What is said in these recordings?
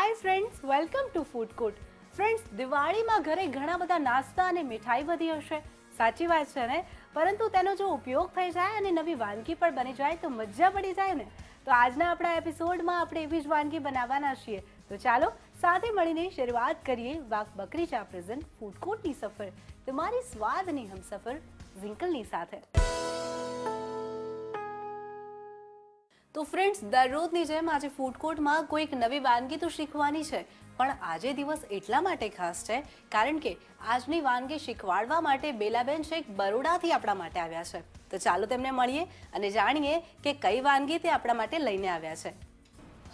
Hi friends, welcome to food court. Friends, દિવાળીમાં ઘરે ઘણા બધા નાસ્તા અને મીઠાઈ વધી હશે, સાચી વાત છે ને? પરંતુ તેનો જો ઉપયોગ થઈ જાય અને નવી વાનગી પણ બની જાય તો મજા પડી જાય ને. તો આજના આપણા એપિસોડમાં આપણે એવી જ વાનગી બનાવવાના છીએ. તો ચાલો સાથે મળીને શરૂઆત કરીએ વાઘ બકરી ચા પ્રેઝન્ટ ફૂડ કોર્ટની સફર, તમારી સ્વાદની હમસફર ઝિંકલની સાથે. તો ફ્રેન્ડ્સ, દરરોજની જેમ આજે ફૂડ કોર્ટમાં કોઈક નવી વાનગી તો શીખવાની છે, પણ આજે દિવસ એટલા માટે ખાસ છે કારણ કે આજની વાનગી શીખવાડવા માટે બેલાબેન શેખ બરોડાથી આપણા માટે આવ્યા છે. તો ચાલો તેમને મળીએ અને જાણીએ કે કઈ વાનગી તે આપણા માટે લઈને આવ્યા છે.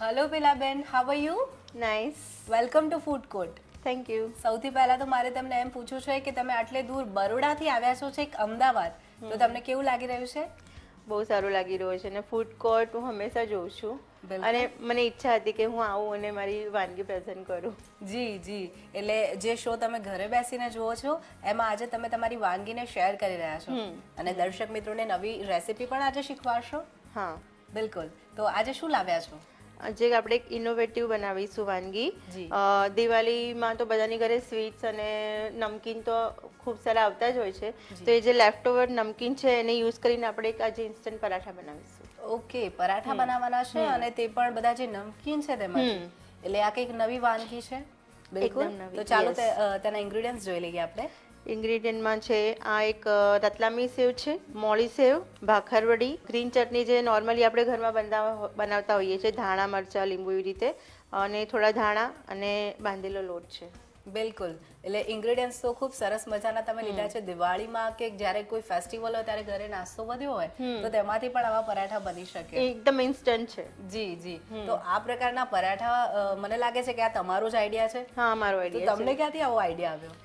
Hello Belaben, how are you? Nice. Welcome to food court. Thank you. સૌથી પહેલા તો મારે તમને એમ પૂછવું છે કે તમે આટલે દૂર બરોડાથી આવ્યા છો છેક અમદાવાદ, તો તમને કેવું લાગી રહ્યું છે? બહુ સારું લાગી રહ્યું છે અને ફૂડ કોર્ટ હું હંમેશા જોઉં છું અને મને ઈચ્છા હતી કે હું આવું અને મારી વાનગી પ્રેઝન્ટ કરું. જી જી, એટલે જે શો તમે ઘરે બેસીને જુઓ છો એમાં આજે તમે તમારી વાનગીને શેર કરી રહ્યા છો અને દર્શક મિત્રોને નવી રેસીપી પણ આજે શીખવાડશો. હા, બિલકુલ. તો આજે શું લાવ્યા છો? જે આપણે એક ઇનોવેટિવ બનાવીશું વાનગી. દિવાળીમાં તો બધાની ઘરે સ્વીટ્સ અને નમકીન તો ખૂબ સારા આવતા જ હોય છે, તો એ જે લેફ્ટ ઓવર નમકીન છે એને યુઝ કરીને આપણે એક આજે ઇન્સ્ટન્ટ પરાઠા બનાવીશું. ઓકે, પરાઠા બનાવવાના છે અને તે પણ બધા જે નમકીન છે તેમાંથી, એટલે આ કંઈક નવી વાનગી છે. બિલકુલ. તો ચાલો તેના ઇન્ગ્રેડિયન્ટ્સ જોઈ લઈએ આપણે. ઇન્ગ્રેડિયન્ટમાં છે આ એક રતલામી સેવ છે, મોળી સેવ, ભાખરવડી, ગ્રીન ચટણી જે નોર્મલી આપણે ઘરમાં બનાવતા હોઈએ છીએ, ધાણા મરચાં લીંબુ એવી રીતે, અને થોડા ધાણા અને બાંધેલો લોટ છે. બિલકુલ. એટલે ઇન્ગ્રેડિયન્ટ્સ તો ખૂબ સરસ મજાના તમે લીધા છે. દિવાળીમાં કે જ્યારે કોઈ ફેસ્ટિવલ હોય ત્યારે ઘરે નાસ્તો વધ્યો હોય તો તેમાંથી પણ આવા પરાઠા બની શકે. એકદમ ઇન્સ્ટન્ટ છે. જી જી. તો આ પ્રકારના પરાઠા મને લાગે છે કે આ તમારો જ આઈડિયા છે. હા, મારો આઈડિયા. તમને ક્યાંથી આવો આઈડિયા આવ્યો?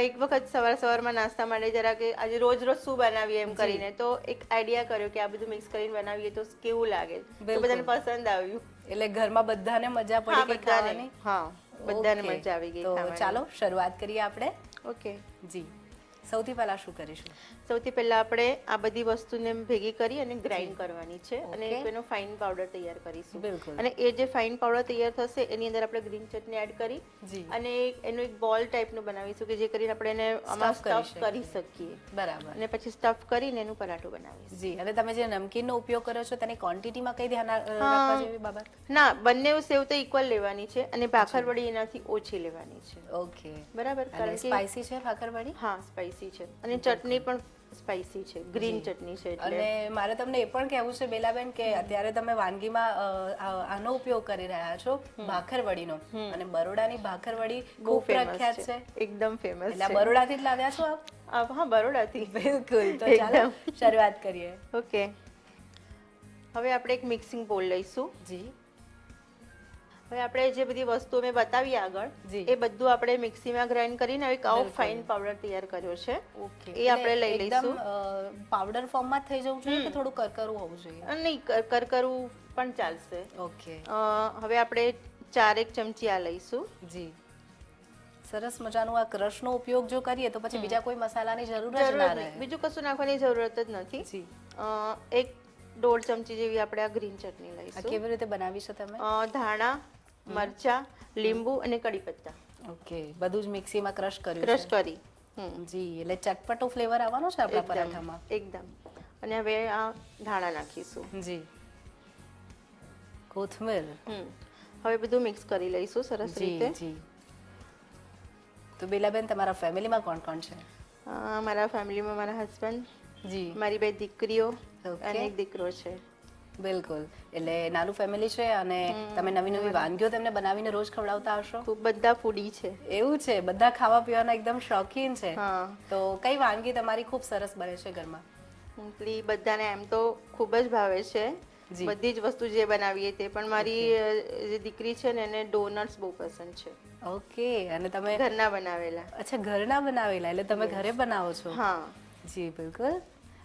એક વખત સવારમાં નાસ્તા માટે જરા કે આજે રોજ શું બનાવીએ એમ કરીને તો એક આઈડિયા કર્યો કે આ બધું મિક્સ કરીને બનાવીએ તો કેવું લાગે, તો બધાને પસંદ આવ્યું. એટલે ઘરમાં બધાને મજા પડી ગઈ ખાવાની. હા, બધાને મજા આવી ગઈ. તો ચાલો શરૂઆત કરીએ આપણે. ઓકે જી. સૌથી પહેલા શું કરીશું? સૌથી પહેલા આપણે આ બધી વસ્તુને ભેગી કરી અને ગ્રાઇન્ડ કરવાની છે અને એનો ફાઇન પાવડર તૈયાર કરીશું. બિલકુલ. અને એ જે ફાઇન પાવડર તૈયાર થશે એની અંદર આપણે ગ્રીન ચટણી એડ કરી અને એનો એક બોલ ટાઈપનું બનાવીશું કે જે કરીને આપણે એને આમાં સ્ટફ કરી શકીએ. બરાબર. અને પછી સ્ટફ કરીને એનું પરાઠું બનાવીશું. જી. અને તમે જે નમકીનનો ઉપયોગ કરો છો તેની ક્વોન્ટિટીમાં કઈ ધ્યાન રાખવા જેવી બાબત? ના, બંને સેવ તો ઇક્વલ લેવાની છે અને ભાખરવડી એનાથી ઓછી લેવાની છે. ઓકે, બરાબર. કારણ કે સ્પાઈસી છે ભાખરવડી? હા, સ્પાઈસી છે અને ચટણી પણ સ્પાઈસી છે, ગ્રીન ચટણી છે એટલે. અને મારે તમને એ પણ કહેવું છે બેલાબેન કે અત્યારે તમે વાનગીમાં આનો ઉપયોગ કરી રહ્યા છો, ભાખરવડીનો, અને બરોડાની ભાખરવડી ખૂબ પ્રખ્યાત છે. એકદમ ફેમસ છે. એટલે બરોડાથી જ લાવ્યા છો આપ? હા, બરોડાથી. બિલકુલ. તો ચાલો શરૂઆત કરીએ. ઓકે, હવે આપણે એક મિક્સિંગ બોલ લઈશું. જી. હવે આપણે જે બધી વસ્તુઓ મેં બતાવી આગળ એ બધું આપણે મિક્સીમાં ગ્રાઇન્ડ કરીને એક આવો ફાઇન પાવડર તૈયાર કર્યો છે. ઓકે. એ આપણે લઈ લઈશું. પાવડર ફોર્મમાં થઈ જવું જોઈએ કે થોડું કરકરું હોવું જોઈએ? નહીં, કરકરું પણ ચાલશે. ઓકે. હવે આપણે 4 ચમચી આ લઈશું. જી. સરસ મજાનું આ ક્રશનો ઉપયોગ જો કરીએ તો પછી બીજા કોઈ મસાલાની જરૂર જ ના રહે. બીજું કશું નાખવાની જરૂરત જ નથી. જી. એક 1.5 ચમચી જેવી આપણે આ ગ્રીન ચટણી લઈશું. કેવી રીતે બનાવી છે તમે? ધાણા, મરચા, લીંબુ અને કડી પત્તા. ઓકે, બધું જ મિક્સીમાં ક્રશ કર્યું. ક્રશ કરી. જી. એટલે ચટપટો ફ્લેવર આવવાનો છે આપણા પરાઠામાં. એકદમ. અને હવે આ ધાણા નાખીશું. જી. કોથમીર. હવે બધું મિક્સ કરી લઈશું સરસ રીતે. જી. તો બેલાબેન, તમારા ફેમિલીમાં કોણ કોણ છે? મારા ફેમિલીમાં મારા હસબન્ડ, જી, મારી 2 દીકરીઓ અને એક દીકરો છે. બિલકુલ. એટલે નાનું ફેમિલી છે અને તમે નવી નવી વાનગીઓ તેમને બનાવીને રોજ ખવડાવતા હશો? બધા ફૂડી છે. એવું છે? બધા ખાવા પીવાના એકદમ શોખીન છે. હા. તો કઈ વાનગી તમારી ખૂબ સરસ બને છે ઘરમાં? બધાને એમ તો ખૂબ જ ભાવે છે બધી જ વસ્તુ જે બનાવીએ તે, પણ મારી જે દીકરી છે ને એને ડોનટ્સ બહુ પસંદ છે. ઓકે. અને તમે ઘરના બનાવેલા? અચ્છા, ઘરના બનાવેલા. એટલે તમે ઘરે બનાવો છો? હા. જી બિલકુલ.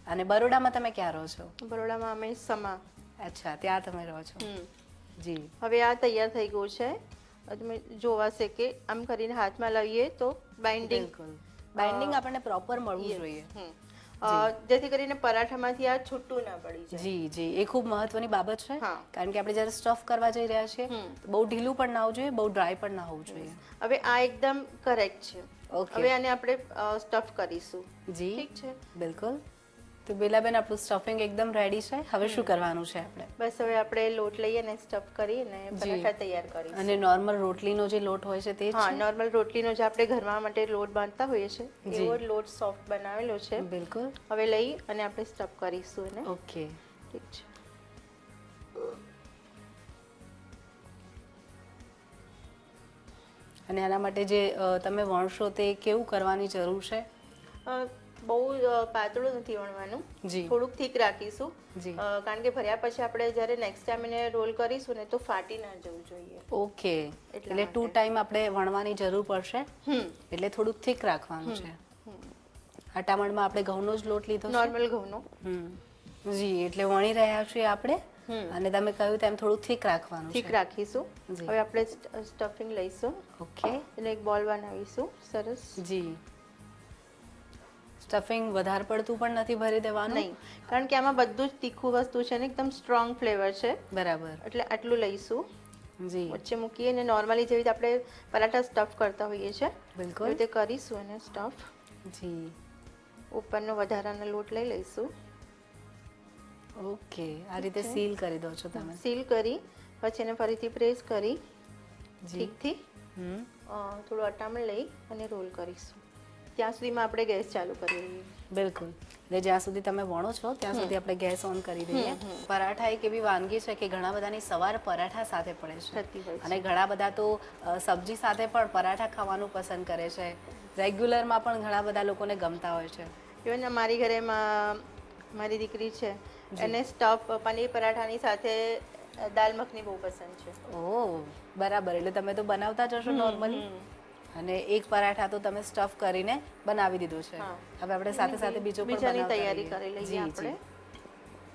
અને બરોડામાં તમે ક્યાં રહો છો? બરોડામાં અમે સમા. અચ્છા, ત્યાં તમે રહો છો. જી. હવે આ તૈયાર થઈ ગયું છે. તમે જોવાશે કે આમ કરીને હાથમાં લઈએ તો બાઇન્ડિંગ બાઇન્ડિંગ આપણને પ્રોપર મળવું જોઈએ. જેથી કરીને પરાઠામાંથી આ છૂટું ના પડી જાય. જી જી, એ ખૂબ મહત્વની બાબત છે. હા. કારણ કે આપણે જ્યારે સ્ટફ કરવા જઈ રહ્યા છીએ તો બહુ ઢીલું પણ ના હોવું જોઈએ, બહુ ડ્રાય પણ ના હોવું જોઈએ. હવે આ એકદમ કરેક્ટ છે. Okay. હવે આને આપણે સ્ટફ કરીશું. જી ઠીક છે. બિલકુલ. તો બેલાબેન, આપણું સ્ટફિંગ એકદમ રેડી છે. હવે શું કરવાનું છે આપણે? બસ હવે આપણે લોટ લઈએ ને સ્ટફ કરી અને પરાઠા તૈયાર કરીશું. અને નોર્મલ રોટલીનો જે લોટ હોય છે તે જ હા, છે? નોર્મલ રોટલીનો જે આપણે ઘરમાં માટે લોટ બાંધતા હોઈએ છે એવો જ લોટ સોફ્ટ બનાવેલો છે. બિલકુલ. હવે લઈ અને આપણે સ્ટફ કરીશું એને. ઓકે. ઠીક છે. અને આના માટે જે તમે વણશો તે કેવું કરવાની જરૂર છે? બહુ પાતળું નથી વણવાનું, જી. થોડુંક થીક રાખીશું. જી. કારણ કે ભર્યા પછી આપણે જ્યારે નેક્સ્ટ ટાઈમ એને રોલ કરીશું ને તો ફાટી ના જવું જોઈએ. ઓકે. એટલા એટલે 2 ટાઈમ આપણે વણવાની જરૂર પડશે. હમ એટલે થોડુંક થીક રાખવાનું છે. આટામણમાં આપણે ઘઉંનો જ લોટ લીધો છે? નોર્મલ ઘઉંનો. જી, એટલે વણી રહ્યા છીએ આપણે. અને તમે કહ્યું તેમ થોડુંક થીક રાખવાનું થીક છે. રાખીશું. જી. હવે આપણે સ્ટફિંગ લઈશું, ઓકે. એને એક બોલ બનાવીશું. સરસ. જી. સ્ટફિંગ વધારે પડતું પણ નથી ભરી દેવાનું? નહીં, કારણ કે આમાં બધું જ તીખું વસ્તુ છે ને એકદમ સ્ટ્રોંગ ફ્લેવર છે. બરાબર. એટલે આટલું લઈશું, જી વચ્ચે મૂકીએ અને નોર્મલી જેવી રીતે આપણે પરાઠા સ્ટફ કરતા હોઈએ છીએ બિલકુલ. એવી રીતે કરીશું એને સ્ટફ. જી ઉપરનો વધારાનો લોટ લઈ લઈશું. ઓકે. આ રીતે સીલ કરી દો છો તમે? સીલ કરી પછી એને ફરીથી પ્રેસ કરી જી. ઠીકથી થોડું અટામણ લઈ અને રોલ કરીશું. ત્યાં સુધીમાં આપણે ગેસ ચાલુ કરી દઈએ. બિલકુલ. એટલે જ્યાં સુધી તમે વણો છો ત્યાં સુધી આપણે ગેસ ઓન કરી દઈએ. પરાઠા એક એવી વાનગી છે કે ઘણા બધાની સવાર પરાઠા સાથે પડે છે થતી હોય છે. અને ઘણા બધા તો સબ્જી સાથે પણ પરાઠા ખાવાનું પસંદ કરે છે. રેગ્યુલરમાં પણ ઘણા બધા લોકોને ગમતા હોય છે. ઇવન અમારી ઘરે મારી દીકરી છે એને સ્ટફ પનીર પરાઠાની સાથે દાલ મખની બહુ પસંદ છે. ઓહ, બરાબર. એટલે તમે તો બનાવતા જ હશો નોર્મલી. અને એક પરાઠા તો તમે સ્ટફ કરીને બનાવી દીધું છે. હવે આપણે સાથે સાથે બીજો પણ બીજાની બનાવતા તૈયારી રહીએ. કરી લઈએ જી, આપણે. જી.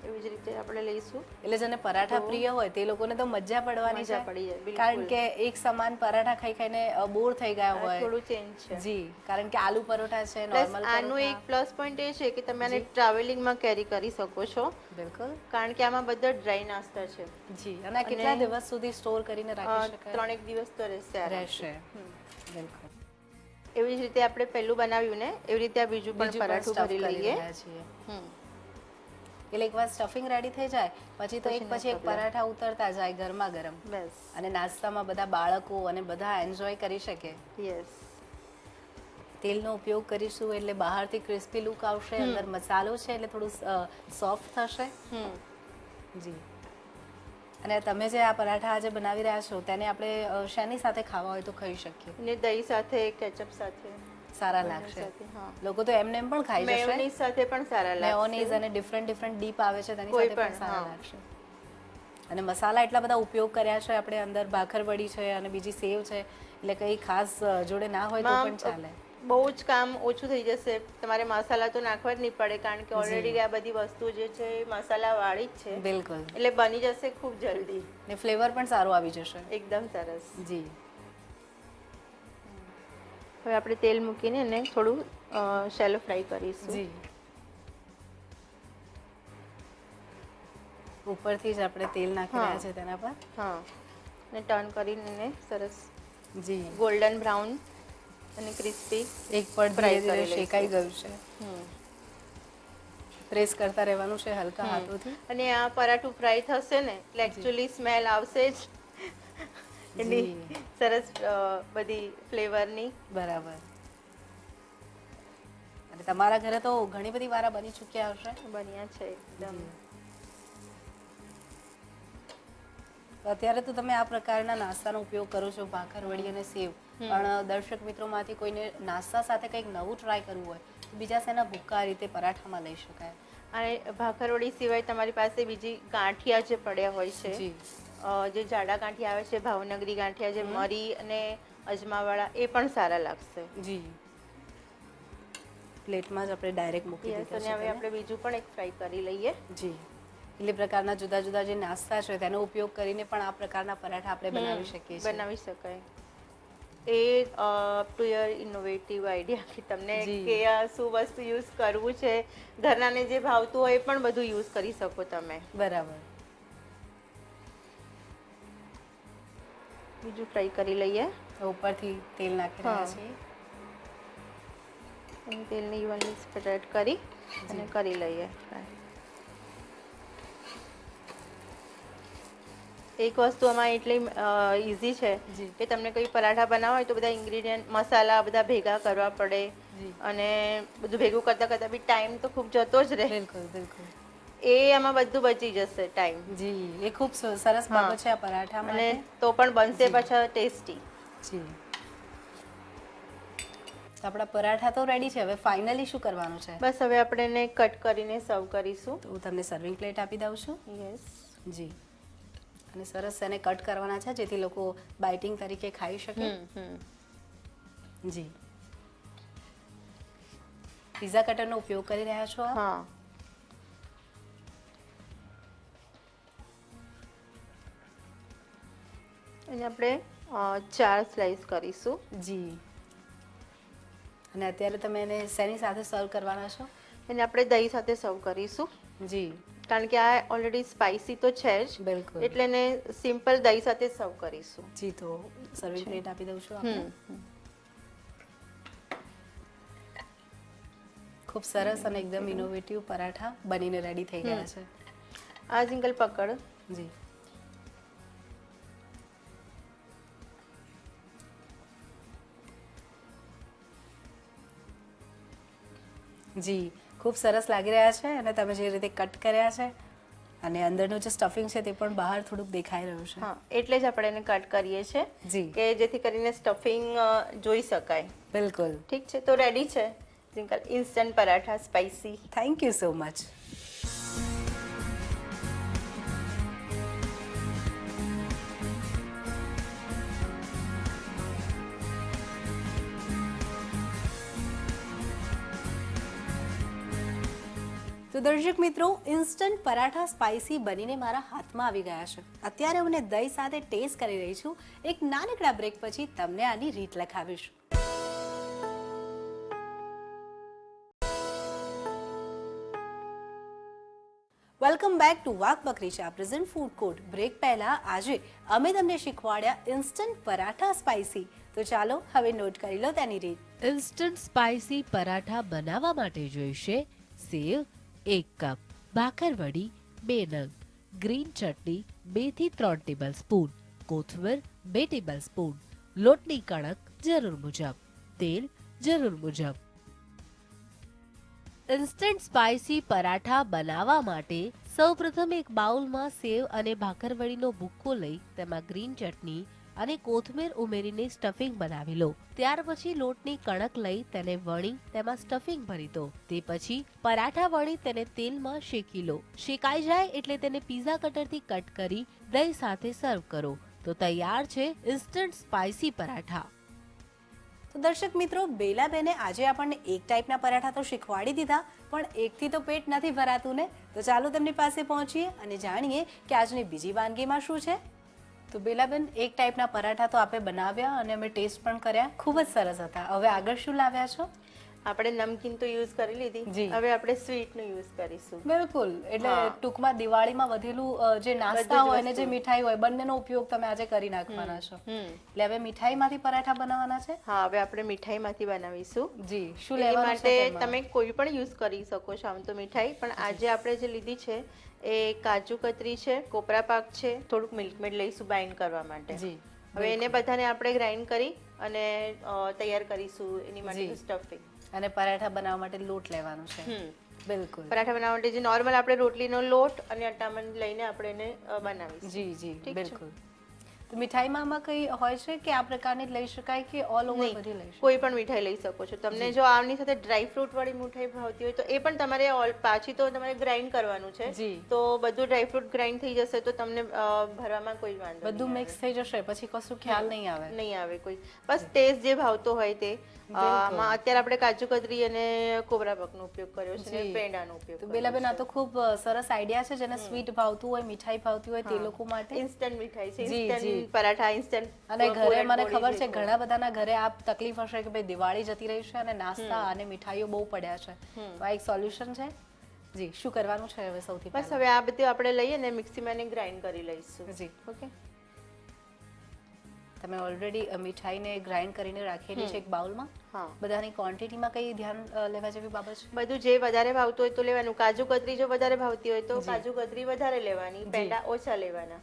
એવી જ રીતે આપણે લઈશું. એટલે જેને પરાઠા પ્રિય હોય તે લોકોને તો મજા પડવાની મજા છે. પડી જાય, બિલકુલ. કારણ કે એક સમાન પરાઠા ખાઈ ખાઈને બોર થઈ ગયા હોય. થોડું ચેન્જ છે. જી, કારણ કે આલુ પરોઠા છે, પ્લસ નોર્મલ આનું એક પ્લસ પોઈન્ટ એ છે કે તમે આને ટ્રાવેલિંગમાં કેરી કરી શકો છો. બિલકુલ. કારણ કે આમાં બધા ડ્રાય નાસ્તા છે. જી. અને આ કેટલા દિવસ સુધી સ્ટોર કરીને રાખી શકાય? 3-1 દિવસ તો રહેશે આરામથી. રહેશે. બિલકુલ. એવી જ રીતે આપણે પહેલું બનાવ્યું ને એવી રીતે આ બીજું પણ પરાઠું stuff ભરી કરી લઈએ. રહ્યા છીએ. એટલે એકવાર સ્ટફિંગ રેડી થઈ જાય પછી તો એક પછી એક પરાઠા ઉતરતા જાય ગરમા ગરમ. બસ. અને નાસ્તામાં બધા બાળકો અને બધા એન્જોય કરી શકે. યસ. તેલનો ઉપયોગ કરીશું એટલે બહારથી ક્રિસ્પી લુક આવશે, અંદર મસાલો છે એટલે થોડું સોફ્ટ થશે. જી. અને તમે જે આ પરાઠા આજે બનાવી રહ્યા છો તેને આપણે શેની સાથે ખાવા હોય તો ખાઈ શકીએ? અને દહીં સાથે, કેચઅપ સાથે સારા લાગશે. સાથે, હા. લોકો તો એમને એમ પણ ખાઈ જશે. મેયોનીઝ સાથે પણ સારા લાગશે. મેયોનીઝ અને ડિફરન્ટ ડીપ આવે છે તેની કોઈ સાથે પણ પણ, સારા હા. લાગશે. અને મસાલા એટલા બધા ઉપયોગ કર્યા છે આપણે, અંદર ભાખરવડી છે અને બીજી સેવ છે, એટલે કંઈ ખાસ જોડે ના હોય તો પણ ચાલે. બહુ જ કામ ઓછું થઈ જશે. તમારે મસાલા તો નાખવા જ નહીં પડે કારણ કે ઓલરેડી આ બધી વસ્તુ જે છે એ મસાલાવાળી જ છે. બિલકુલ. એટલે બની જશે ખૂબ જલ્દી. ને ફ્લેવર પણ સારું આવી જશે. એકદમ સરસ. જી. હવે આપણે તેલ મૂકીને એને થોડું શેલો ફ્રાય કરીશું. જી. ઉપરથી જ આપણે તેલ નાખી રહ્યા છે તેના પર. હા. અને ટર્ન કરીને એને સરસ જી. ગોલ્ડન બ્રાઉન અને ક્રિસ્પી એક પડ ધીરે ધીરે શેકાઈ ગયું છે. પ્રેસ કરતા રહેવાનું છે હલકા હાથોથી. અને આ પરાઠું ફ્રાય થશે ને એટલે એકચ્યુઅલી સ્મેલ આવશે જ એની સરસ બધી ફ્લેવરની. બરાબર. અને તમારા ઘરે તો ઘણી બધી વાર બની ચૂક્યા હશે? બન્યા છે એકદમ. અત્યારે તો તમે આ પ્રકારના નાસ્તાનો ઉપયોગ કરો છો, ભાખરવડી અને સેવ. પણ દર્શક મિત્રોમાંથી કોઈને નાસ્તા સાથે કંઈક નવું ટ્રાય કરવું હોય તો બીજા શેના ભૂક્કા રીતે પરાઠામાં લઈ શકાય? અને ભાખરવડી સિવાય તમારી પાસે બીજી ગાંઠિયા જે પડ્યા હોય છે, જે જાડા ગાંઠિયા આવે છે, ભાવનગરી ગાંઠિયા, જે મરી અને અજમાવાળા, એ પણ સારા લાગશે. જી. પ્લેટમાં જ આપણે ડાયરેક્ટ મૂકી દીધા છે. અને હવે આપણે બીજું પણ એક ફ્રાય કરી લઈએ. જી. એટલે પ્રકારના જુદા જુદા જે નાસ્તા છે તેનો ઉપયોગ કરીને પણ આ પ્રકારના પરાઠા આપણે બનાવી શકીએ છીએ. બનાવી શકાય. એ up to your innovative idea કે તમને જી. કે શું વસ્તુ યુઝ કરવું છે, ઘરનાને જે ભાવતું હોય એ પણ બધું યુઝ કરી શકો તમે. બરાબર. બીજું ફ્રાય કરી લઈએ. તો ઉપરથી તેલ નાખી રહ્યા હા. છીએ. અને તેલને ઇવનલી સ્પ્રેડ કરી અને કરી લઈએ ફ્રાય. એક વસ્તુ આમાં એટલી ઈઝી છે જી. કે તમને કોઈ પરાઠા બનાવવા હોય તો બધા ઇન્ગ્રેડિયન્ટ મસાલા બધા ભેગા કરવા પડે જી. અને બધું ભેગું કરતા કરતા બી ટાઈમ તો ખૂબ જતો જ રહે. બિલકુલ બિલકુલ. એ આમાં બધું બચી જશે ટાઈમ. જી, એ ખૂબ સરસ બાબત છે આ પરાઠા અને માટે. તો પણ બનશે જી. પાછા ટેસ્ટી. જી. તો આપણા પરાઠા તો રેડી છે. હવે ફાઇનલી શું કરવાનું છે? બસ હવે આપણે એને કટ કરીને સર્વ કરીશું. તો હું તમને સર્વિંગ પ્લેટ આપી દઉં છું. યસ. જી. અને સરસ એને કટ કરવાના છે જેથી લોકો બાઇટિંગ તરીકે ખાઈ શકે. જી. પિઝા કટરનો ઉપયોગ કરી રહ્યા છો આપ? હા. અને આપણે 4 સ્લાઇસ કરીશું. જી. અને અત્યારે તમે એને શેની સાથે સર્વ કરવાના છો? એને આપણે દહીં સાથે સર્વ કરીશું. જી. કારણ કે આ ઓલરેડી સ્પાઇસી તો છે જ, બિલકુલ. એટલે એને સિમ્પલ દહીં સાથે સર્વ કરીશું. જી, તો સર્વિંગ પ્લેટ આપી દઉં છું આપને. ખૂબ સરસ અને એકદમ ઇનોવેટિવ પરાઠા બનીને રેડી થઈ ગયા છે. આ સિંગલ પકડ. જી. જી, ખૂબ સરસ લાગી રહ્યા છે અને તમે જે રીતે કટ કર્યા છે અને અંદરનું જે સ્ટફિંગ છે તે પણ બહાર થોડુંક દેખાઈ રહ્યું છે. હા, એટલે જ આપણે એને કટ કરીએ છીએ જી. કે જેથી કરીને સ્ટફિંગ જોઈ શકાય. બિલકુલ. ઠીક છે, તો રેડી છે single instant paratha spicy. Thank you so much. તો દર્શક મિત્રો, ઇન્સ્ટન્ટ પરાઠા સ્પાઇસી બનીને મારા હાથમાં આવી ગયા છે. અત્યારે હું દહીં સાથે ટેસ્ટ કરી રહી છું. એક નાનકડા બ્રેક પછી તમને આની રીત લખાવીશ. વેલકમ બેક ટુ વાઘ બકરી ચા પ્રેઝન્ટ ફૂડ કોર્ટ. બ્રેક પહેલા આજે અમે તમને શીખવાડ્યા ઇન્સ્ટન્ટ પરાઠા સ્પાઇસી. તો ચાલો હવે નોટ કરી લો તેની રીત. ઇન્સ્ટન્ટ સ્પાઇસી પરાઠા બનાવવા માટે જોઈશે સેવ 1 કપ, ભાખરવડી 2 નંગ, ગ્રીન ચટણી 2 થી 3 ટેબલસ્પૂન, કોથમીર 2 ટેબલસ્પૂન, લોટની કણક જરૂર મુજબ, તેલ જરૂર મુજબ. ઇન્સ્ટન્ટ સ્પાઇસી પરાઠા બનાવવા માટે સૌપ્રથમ એક બાઉલમાં સેવ અને ભાખરવડીનો ભૂક્કો લઈ તેમાં ગ્રીન ચટણી અને કોથમીર ઉમેરીને સ્ટફિંગ બનાવી લો. ત્યાર પછી લોટની કણક લઈ તેને વણી તેમાં સ્ટફિંગ ભરી દો. તે પછી પરાઠા વણી તેને તેલમાં શેકી લો. શેકાઈ જાય એટલે તેને પિઝા કટરથી કટ કરી દહીં સાથે સર્વ કરો. તો તૈયાર છે ઇન્સ્ટન્ટ સ્પાઇસી પરાઠા. તો દર્શક મિત્રો, બેલાબેને આજે આપણને એક ટાઈપના પરાઠા તો શીખવાડી દીધા, પણ એકથી તો પેટ નથી ભરાતું ને. તો ચાલો તેમની પાસે પહોંચીએ અને જાણીએ કે આજની બીજી વાનગીમાં શું છે. તો બેલાબેન, એક ટાઈપના પરાઠા તો આપણે બનાવ્યા અને અમે ટેસ્ટ પણ કર્યા, ખૂબ જ સરસ હતા. હવે આગળ શું લાવ્યા છો? આપણે નમકીન તો યુઝ કરી લીધી, જી. હવે આપણે સ્વીટ નું યુઝ કરીશું. બિલકુલ. એટલે ટૂંકમાં દિવાળીમાં વધેલું જે નાસ્તા હોય અને જે મીઠાઈ હોય બંનેનો ઉપયોગ તમે આજે કરી નાખવાના છો. એટલે હવે મીઠાઈમાંથી પરાઠા બનાવવાના છે? હા, હવે આપણે મીઠાઈમાંથી બનાવીશું. જી. શું એ લેવાનું છે માટે તેમાં? તમે કોઈ પણ યુઝ કરી શકો છો આમ તો મીઠાઈ, પણ આજે આપણે જે લીધી છે એ કાજુ કતરી છે, કોપરા પાક છે, થોડુંક મિલ્કમેડ લઈશું બાઇન્ડ કરવા માટે. જી. હવે એને બધાને આપણે ગ્રાઇન્ડ કરી અને તૈયાર કરીશું એની માટે સ્ટફિંગ. અને પરાઠા બનાવવા માટે લોટ લેવાનો છે. બિલકુલ. પરાઠા બનાવવા માટે જે નોર્મલ આપણે રોટલીનો લોટ અને અટામણ લઈને આપણે એને બનાવીશું. જી જી, ઠીક છે. બિલકુલ. તો મીઠાઈમાં આમાં કઈ હોય છે કે આ પ્રકારની જ લઈ શકાય કે ઓલ ઓવર નહીં, બધી લઈ શકાય? કોઈ પણ મીઠાઈ લઈ શકો છો. તમને જો આની સાથે ડ્રાય ફ્રૂટ વાળી મીઠાઈ ભાવતી હોય તો એ પણ તમારે પાછી તો તમારે ગ્રાઇન્ડ કરવાનું છે. જી. તો બધું ડ્રાય ફ્રૂટ ગ્રાઇન્ડ થઈ જશે તો તમને ભરવામાં કોઈ વાંધો બધું મિક્સ થઈ જશે પછી કશું ખ્યાલ નહીં આવે. નહીં આવે કોઈ. બસ ટેસ્ટ જે ભાવતો હોય તે. આમાં અત્યારે આપણે કાજુ કતરી અને કોબરા પાકનો ઉપયોગ કર્યો છે અને પેંડાનો ઉપયોગ તો બેલાબેન, આ તો ખૂબ સરસ આઈડિયા છે. જેને સ્વીટ ભાવતું હોય, મીઠાઈ ભાવતી હોય તે લોકો માટે ઇન્સ્ટન્ટ મીઠાઈ છે, જી, જી. પરાઠા ઇન્સ્ટન્ટ અને ઘરે મને ખબર છે ઘણા બધાના ઘરે આ તકલીફ હશે કે ભાઈ દિવાળી જતી રહી છે અને નાસ્તા અને મીઠાઈઓ બહુ પડ્યા છે, તો આ એક સોલ્યુશન છે. જી, શું કરવાનું છે હવે સૌથી બસ હવે આ બધું આપણે લઈએ ને મિક્સીમાં એને ગ્રાઇન્ડ કરી લઈશું. જી, ઓકે, તમે ઓલરેડી મીઠાઈને ગ્રાઇન્ડ કરીને રાખેલી છે એક બાઉલમાં. હા. બધાની ક્વોન્ટિટીમાં કઈ ધ્યાન લેવા જેવી બાબત છે? બધું જે વધારે ભાવતું હોય તો લેવાનું. કાજુ કતરી જો વધારે ભાવતી હોય તો કાજુ કતરી વધારે લેવાની, પેંડા ઓછા લેવાના,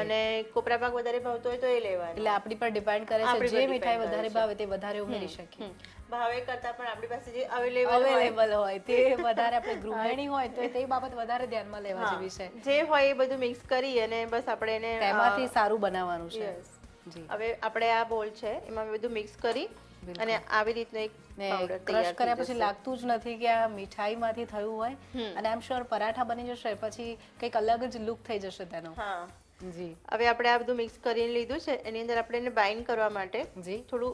અને કોપરા પાક વધારે ભાવતો હોય તો એ લેવાનો. એટલે આપણી પર ડિપેન્ડ કરે છે, જે મીઠાઈ વધારે ભાવે તે વધારે ઉમેરી શકીએ. ભાવે કરતા પણ આપણી પાસે જે અવેલેબલ હોય તે વધારે, આપણે ગૃહિણી હોય તો તે બાબત વધારે ધ્યાનમાં લેવા જેવી છે. જે હોય એ બધું મિક્સ કરી અને બસ આપણે એને તેમાંથી સારું બનાવવાનું છે. જી, હવે આપણે આ બોલ છે એમાં બધું મિક્સ કરી અને આવી રીતનો એક પાવડર ક્રશ કર્યા પછી લાગતું જ નથી કે આ મીઠાઈમાંથી થયું હોય, અને આઈ એમ શ્યોર પરાઠા બની જશે પછી કંઈક અલગ જ લુક થઈ જશે તેનો. હા જી, હવે આપણે આ બધું મિક્સ કરીને લીધું છે. એની અંદર આપણે એને બાઇન્ડ કરવા માટે જી થોડું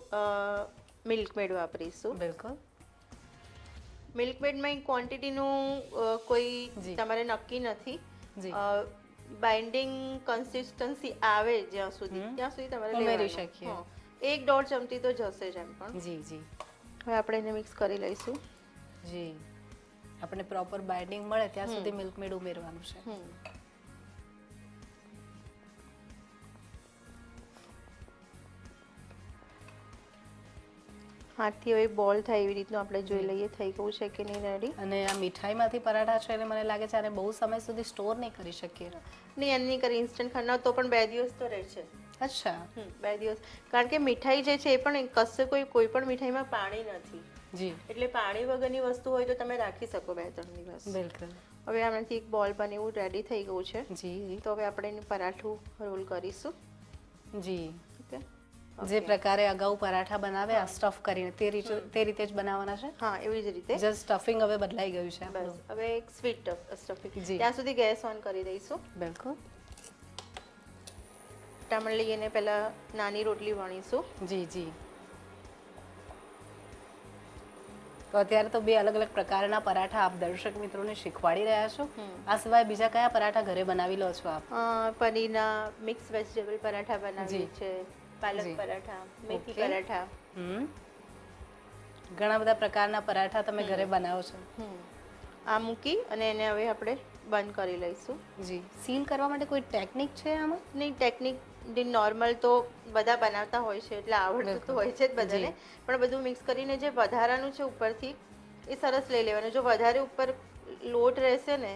મિલ્ક મેડ વાપરીશું. બિલકુલ. મિલ્ક મેડમાં ક્વોન્ટિટીનું કોઈ તમારે નક્કી નથી. જી, બાઇન્ડિંગ કન્સિસ્ટન્સી આવે જ્યાં સુધી તમારે ઉમેરી શકીએ. 1-1.5 ચમચી તો જશે જ એમ પણ. જી જી. હવે આપણે એને મિક્સ કરી લઈશું. જી, આપણે પ્રોપર બાઇન્ડિંગ મળે ત્યાં સુધી મિલ્ક મેડ ઉમેરવાનું છે. હાથથી હવે બોલ થાય એવી રીતનું આપણે જોઈ લઈએ થઈ ગયું છે કે નહીં રેડી. અને આ મીઠાઈમાંથી પરાઠા છે એટલે મને લાગે છે આને બહુ સમય સુધી સ્ટોર નહીં કરી શકીએ. નહીં, એમ નહીં કરી ઇન્સ્ટન્ટ ખાના તો પણ 2 દિવસ તો રહે છે. અચ્છા, 2 દિવસ, કારણ કે મીઠાઈ જે છે એ પણ કશે કોઈ પણ મીઠાઈમાં પાણી નથી. જી, એટલે પાણી વગરની વસ્તુ હોય તો તમે રાખી શકો 2-3 દિવસ. બિલકુલ. હવે આમાંથી એક બોલ બને એવું રેડી થઈ ગયું છે. જી, તો હવે આપણે એનું પરાઠું રોલ કરીશું. જી, ઓકે, જે પ્રકારે અગાઉ પરાઠા બનાવ્યા સ્ટફ કરીને તે રીતે જ બનાવવાના છે. હા, એવી જ રીતે. જસ્ટ સ્ટફિંગ હવે બદલાઈ ગયું છે. બસ હવે એક સ્વીટ સ્ટફિંગ. જી. ત્યાં સુધી ગેસ ઓન કરી દઈશું. બિલકુલ. ટામણ લઈને પહેલા નાની રોટલી વણીશું. જી જી. તો અત્યારે તો 2 અલગ અલગ પ્રકારના પરાઠા આપ દર્શક મિત્રોને શીખવાડી રહ્યા છો. આ સિવાય બીજા કયા પરાઠા ઘરે બનાવી લો છો આપ? પનીરના મિક્સ વેજીટેબલ પરાઠા બનાવીએ છે, પાલક પરાઠા, મેથી પરાઠા. ઘણા બધા પ્રકારના પરાઠા તમે ઘરે બનાવો છો. આ મૂકી અને એને હવે આપણે બંધ કરી લઈશું. જી, સીલ કરવા માટે કોઈ ટેકનિક છે આમાં? નહીં, ટેકનિક નોર્મલ તો બધા બનાવતા હોય છે એટલે આવડતું તો હોય છે જ બધાને, પણ બધું મિક્સ કરીને જે વધારાનું છે ઉપરથી એ સરસ લઈ લેવાનું. જો વધારે ઉપર લોટ રહેશે ને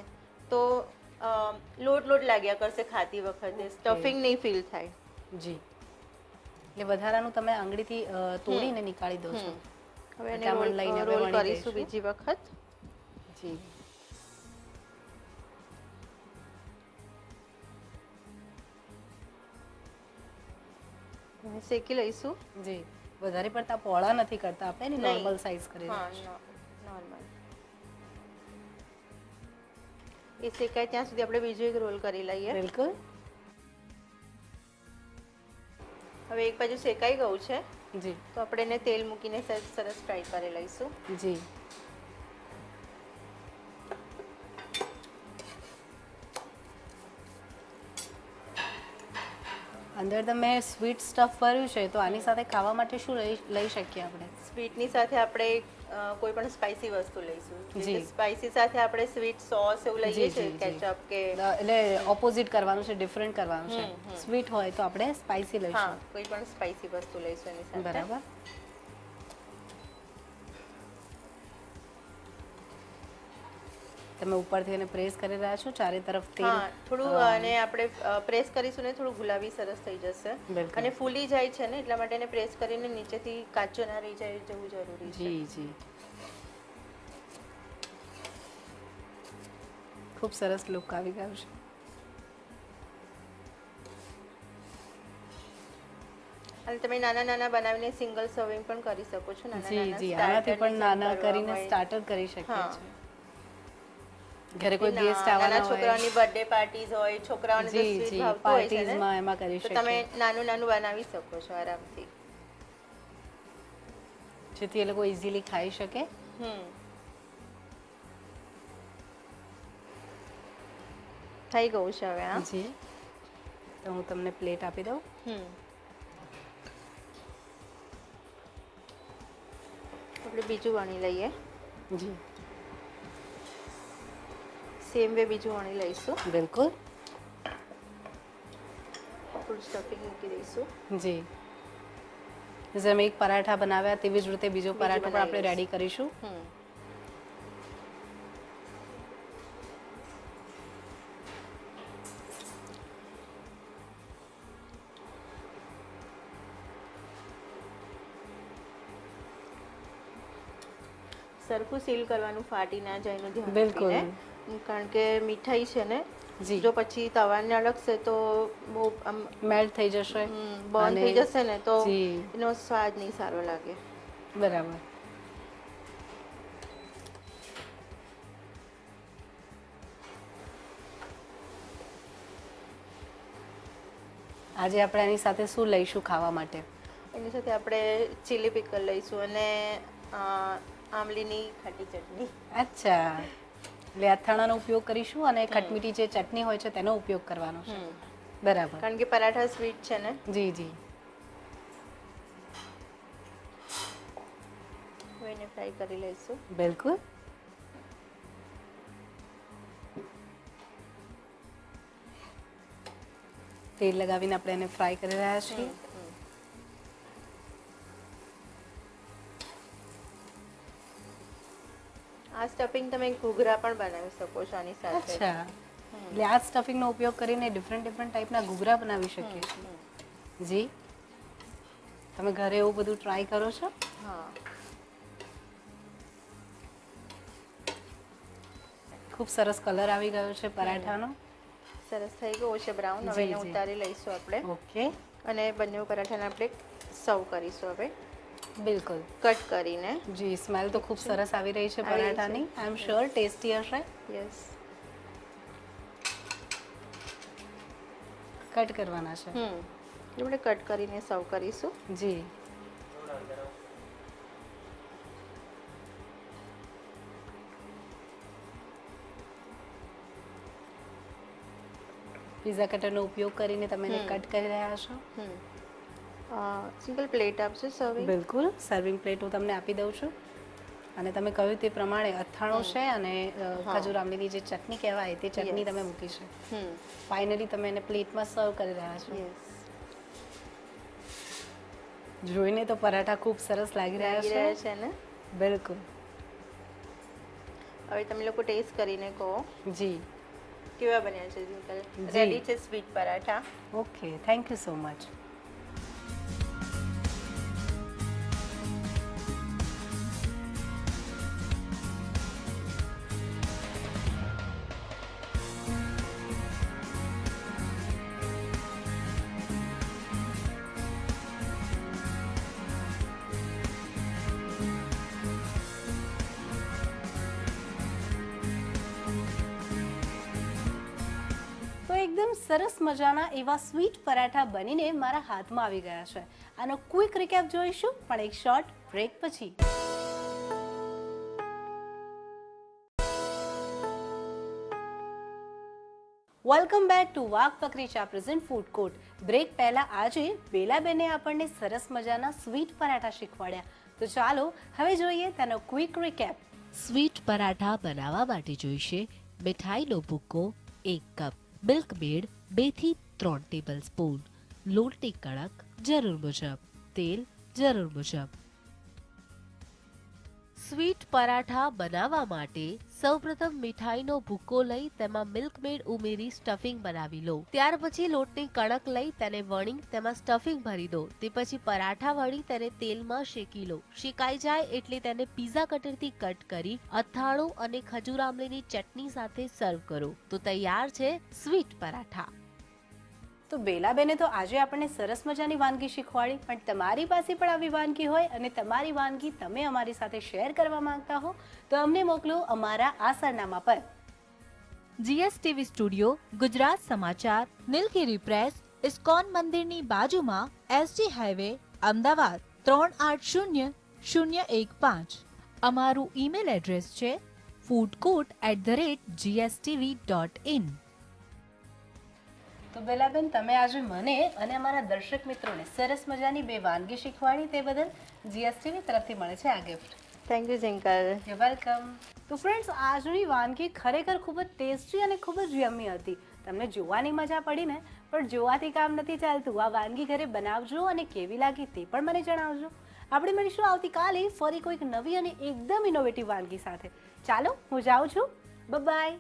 તો લોટ લાગ્યા કરશે ખાતી વખતે, સ્ટફિંગ નહીં ફીલ થાય. જી, એટલે વધારાનું તમે આંગળીથી તોડીને નીકાળી દો છો. હવે એને રોલ કરીશું બીજી વખત. જી, શેકી લઈશું. જી, વધારે પડતા પોળા નથી કરતા આપણે, નોર્મલ સાઈઝ કરી હા, નોર્મલ. એ શેકાય ત્યાં સુધી આપણે બીજો એક રોલ કરી લઈએ. બિલકુલ. હવે એક બાજુ શેકાઈ ગયું છે. જી, તો આપણે એને તેલ મૂકીને સરસ ફ્રાય કરી લઈશું. જી, અંદર તમે સ્વીટ સ્ટફ ભર્યું છે તો આની સાથે ખાવા માટે શું લઈ શકીએ આપણે? સ્વીટની સાથે આપણે કોઈ પણ સ્પાઇસી વસ્તુ લઈશું. જી. સ્પાઇસી સાથે આપણે સ્વીટ સોસ એવું લઈએ છીએ, કેચઅપ કે. એટલે ઓપોઝિટ કરવાનું છે, ડિફરન્ટ કરવાનું છે. સ્વીટ હોય તો આપણે સ્પાઇસી હા, લઈશું. કોઈ પણ સ્પાઇસી વસ્તુ લઈશું એની સાથે. બરાબર. તમે ઉપરથી એને પ્રેસ કરી રહ્યા છો, ચારે તરફ તેલ. હા, થોડું અને આપણે પ્રેસ કરીશું ને થોડું ગુલાબી સરસ થઈ જશે. બિલકુલ. અને ફૂલી જાય છે ને એટલા માટે એને પ્રેસ કરીને નીચેથી કાચો ના રહી જાય જવું જરૂરી છે. જી જી, ખૂબ સરસ લુક આવી ગયું છે. અને તમે નાના નાના બનાવીને સિંગલ સર્વિંગ પણ કરી શકો છો. જી જી, આનાથી પણ નાના કરીને સ્ટાર્ટર કરી શકીએ છીએ. ઘરે કોઈ ગેસ્ટ આવવાના હોય, છોકરાઓની બર્થડે પાર્ટીઝ હોય, છોકરાઓને તો સ્વીટ ભાવતું હોય છે ને, પાર્ટીઝમાં એમાં કરી તો શકીએ. તમે નાનું નાનું બનાવી શકો છો આરામથી, જેથી એ લોકો ઇઝીલી ખાઈ શકે. થઈ ગયું છે હવે. હા, જી, તો હું તમને પ્લેટ આપી દઉં. આપણે બીજું વણી લઈએ. જી સેમ વે બીજું વણી લઈશું. બિલકુલ. થોડું સ્ટફિંગ મૂકી દઈશું. જી જેમ એક પરાઠા બનાવ્યા તેવી જ રીતે બીજો પરાઠો પણ આપણે બનાવી રેડી કરીશું. સરખું સીલ કરવાનું, ફાટી ના જાય એનું ધ્યાન બિલકુલ. રાખીને. કારણ કે મીઠાઈ છે ને, જી જો પછી તવાને અડકશે તો બહુ આમ મેલ્ટ થઈ જશે. બર્ન અને- થઈ જશે ને તો જી એનો સ્વાદ નહીં સારો લાગે. બરાબર. આજે આપણે આની સાથે શું લઈશું ખાવા માટે? એની સાથે આપણે ચીલી પિકલ લઈશું અને આમલીની ખાટી ચટણી. અચ્છા, એટલે અથાણાનો ઉપયોગ કરીશું અને ખટમીઠી જે ચટણી હોય છે તેનો ઉપયોગ કરવાનો છે. બરાબર. કારણ કે પરાઠા સ્વીટ છે ને. જી જી. હવે એને ફ્રાય કરી લઈશું. બિલકુલ. તેલ લગાવીને આપણે એને ફ્રાય કરી રહ્યા છીએ. આ સ્ટફિંગ તમે ઘૂઘરા પણ બનાવી શકો છો આની સાથે. અચ્છા, એટલે આ સ્ટફિંગનો ઉપયોગ કરીને ડિફરન્ટ ટાઈપના ઘૂઘરા બનાવી શકીએ છીએ. જી, તમે ઘરે એવું બધું ટ્રાય કરો છો? હા. ખૂબ સરસ કલર આવી ગયો છે પરાઠાનો. સરસ થઈ ગયો છે બ્રાઉન. હવે એને ઉતારી લઈશું આપણે ઓકે. અને બંને પરાઠાને આપણે સર્વ કરીશું હવે બિલકુલ. કટ કરીને. જી, સ્મેલ તો ખૂબ સરસ આવી રહી છે પરાઠાની. આઈ એમ શ્યોર ટેસ્ટી હશે. યસ. કટ કરવાના છે. આપણે કટ કરીને સર્વ કરીશું. જી. પિઝા કટરનો ઉપયોગ કરીને તમે એને કટ કરી રહ્યા છો. સિંગલ પ્લેટ આપશો સર્વિંગ? બિલકુલ, સર્વિંગ પ્લેટ હું તમને આપી દઉં છું. અને તમે કહ્યું તે પ્રમાણે અથાણું છે અને ખજૂર આંબલીની જે ચટણી કહેવાય તે ચટણી તમે મૂકી છે. ફાઇનલી તમે એને પ્લેટમાં સર્વ કરી રહ્યા છો. યસ. જોઈને તો પરાઠા ખૂબ સરસ લાગી રહ્યા છે ને. બિલકુલ. હવે તમે લોકો ટેસ્ટ કરીને કહો જી. કેવા બન્યા છે. રેડી છે sweet paratha. Okay, thank you so much. તો એકદમ સરસ મજાના એવા સ્વીટ પરાઠા બનીને મારા હાથમાં આવી ગયા છે. આનો ક્વિક રિકેપ જોઈશું પણ એક શોર્ટ બ્રેક પછી. વેલકમ બેક ટુ વાઘ પકરી ચા પ્રેઝન્ટ ફૂડ કોર્ટ. બ્રેક પહેલા આજે બેલાબેને આપણને સરસ મજાના સ્વીટ પરાઠા શીખવાડ્યા. તો ચાલો હવે જોઈએ તેનો ક્વિક રિકેપ. સ્વીટ પરાઠા બનાવવા માટે જોઈશે મીઠાઈનો ભૂક્કો 1 કપ, મિલ્ક મેડ 2 થી 3 ટેબલ સ્પૂન, લોટની કણક જરૂર મુજબ, તેલ જરૂર મુજબ. સ્વીટ પરાઠા બનાવવા માટે સૌપ્રથમ મીઠાઈનો ભૂક્કો લઈ તેમાં મિલ્ક મેડ ઉમેરી સ્ટફિંગ બનાવી લો. ત્યાર પછી લોટની કણક લઈ તેને વણી તેમાં સ્ટફિંગ ભરી દો. તે પછી પરાઠા વણી તેને તેલમાં શેકી લો. શેકાઈ જાય એટલે તેને પિઝા કટરથી કટ કરી અથાણું અને ખજૂર આમલીની ચટણી સાથે સર્વ કરો. તો તૈયાર છે સ્વીટ પરાઠા. તો બેલાબેને તો આજે આપણને સરસ મજાની વાનગી શીખવાડી, પણ તમારી પાસે પણ આવી વાનગી હોય અને તમારી વાનગી તમે અમારી સાથે શેર કરવા માંગતા હો તો અમને મોકલો અમારા આ સરનામા પર. જીએસટીવી સ્ટુડિયો, ગુજરાત સમાચાર, નીલગિરી પ્રેસ, ઇસ્કોન મંદિરની બાજુમાં, એસજી હાઈવે, અમદાવાદ 380015. અમારું ઈમેલ એડ્રેસ છે foodcourt@gstv.in. તો બેલાબેન, તમે આજે મને અને અમારા દર્શક મિત્રોને સરસ મજાની 2 વાનગી શીખવાડી તે બદલ જીએસટીવી તરફથી મળે છે આ gift. Thank you Jinkal. You welcome. તો ફ્રેન્ડ્સ, આજની વાનગી ખરેખર ખૂબ જ ટેસ્ટી અને ખૂબ જ યમ્મી હતી. તમને જોવાની મજા પડી ને, પણ જોવાથી કામ નથી ચાલતું. આ વાનગી ઘરે બનાવજો અને કેવી લાગી તે પણ મને જણાવજો. આપણે મળીશું આવતીકાલે ફરી કોઈક નવી અને એકદમ ઇનોવેટિવ વાનગી સાથે. ચાલો, હું જાઉં છું. બાય.